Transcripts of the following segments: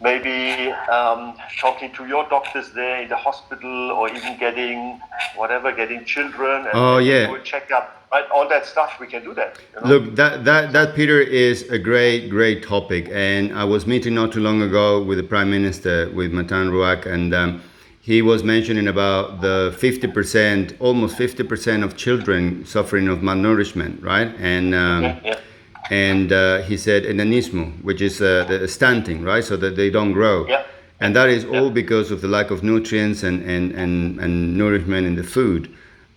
maybe talking to your doctors there in the hospital, or even getting children and do a checkup, right? All that stuff, we can do that. Look, that Peter is a great topic, and I was meeting not too long ago with the Prime Minister, with Matan Ruak, and he was mentioning about the 50%, almost 50% of children suffering of malnourishment, right? And he said enanismo, which is the stunting, right? So that they don't grow. Yeah. And that is all because of the lack of nutrients and nourishment in the food.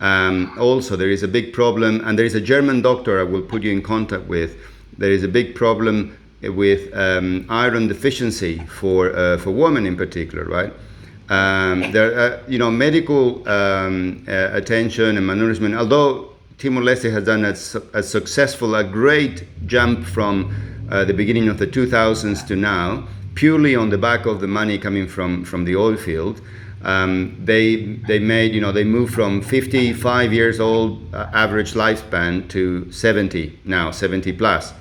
Also, there is a big problem, and there is a German doctor I will put you in contact with. There is a big problem with iron deficiency for women in particular, right? There, medical attention and malnourishment. Although Timor-Leste has done a great jump from the beginning of the 2000s to now, purely on the back of the money coming from the oil field. They moved from 55 years old average lifespan to 70 now, 70 plus.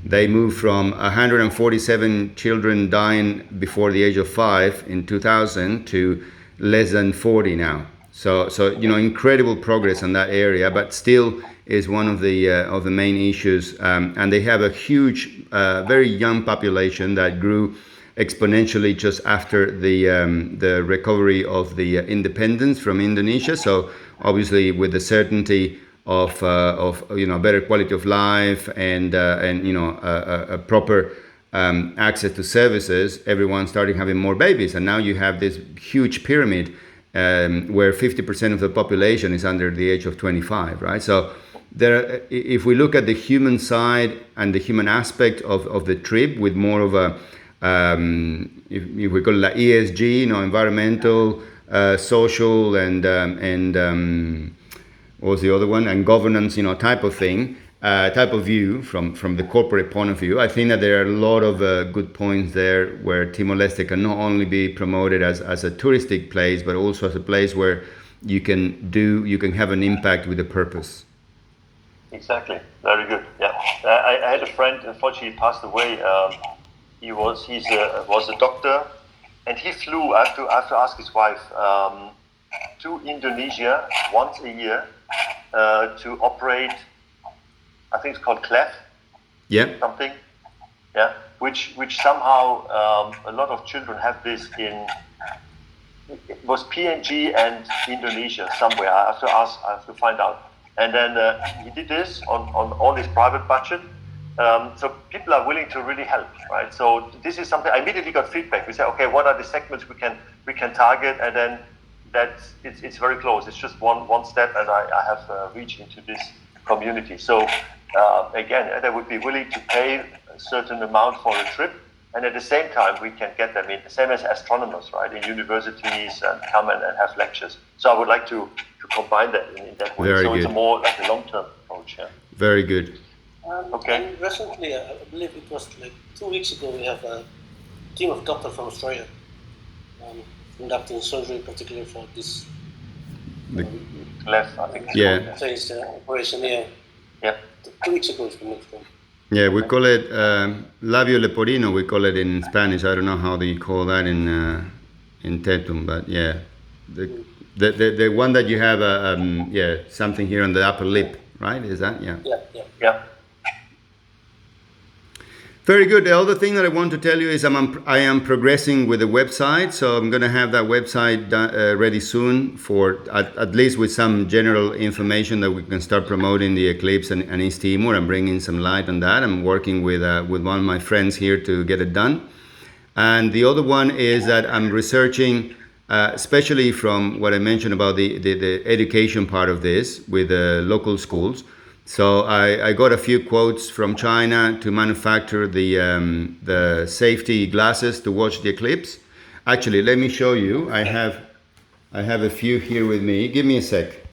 They moved from 147 children dying before the age of 5 in 2000 to less than 40 now. So incredible progress in that area, but still is one of the main issues. And they have a huge, very young population that grew exponentially just after the recovery of the independence from Indonesia. So obviously, with the certainty of better quality of life and a proper access to services, everyone started having more babies, and now you have this huge pyramid where 50% of the population is under the age of 25, right? So if we look at the human side and the human aspect of the trip, with more of a if we call it ESG, environmental, social, and what was the other one? And governance, type of thing, type of view from the corporate point of view. I think that there are a lot of good points there where Timor-Leste can not only be promoted as a touristic place, but also as a place where you can have an impact with a purpose. Exactly. Very good. Yeah. I had a friend, unfortunately, he passed away. He was a doctor, and he flew. I have to ask his wife to Indonesia once a year to operate. I think it's called clef. Yeah. Something. Yeah. Which somehow a lot of children have this in. It was PNG and Indonesia somewhere. I have to ask. I have to find out. And then he did this on all his private budget. So people are willing to really help, right? So this is something I immediately got feedback. We said, okay, what are the segments we can target, and then it's very close. It's just one step, and I have reached into this community. So again, they would be willing to pay a certain amount for a trip, and at the same time we can get them in, the same as astronomers, right? In universities and come and have lectures. So I would like to combine that in that way. Very so good. It's a more like a long-term approach. Yeah. Very good. Okay. And recently, I believe it was like 2 weeks ago, we have a team of doctors from Australia conducting surgery, particularly for this Left, I think. Yeah. phase operation here. Yeah. 2 weeks ago, it's been moved from. Yeah, we call it labio leporino. We call it in Spanish. I don't know how they call that in Tetum, but yeah, the one that you have something here on the upper lip, right? Is that Yeah. Very good. The other thing that I want to tell you is I am progressing with the website, so I'm going to have that website ready soon for at least with some general information that we can start promoting the Eclipse and East Timor and bringing some light on that. I'm working with one of my friends here to get it done. And the other one is that I'm researching, especially from what I mentioned about the education part of this with the local schools. So I got a few quotes from China to manufacture the safety glasses to watch the eclipse. Actually, let me show you. I have a few here with me. Give me a sec.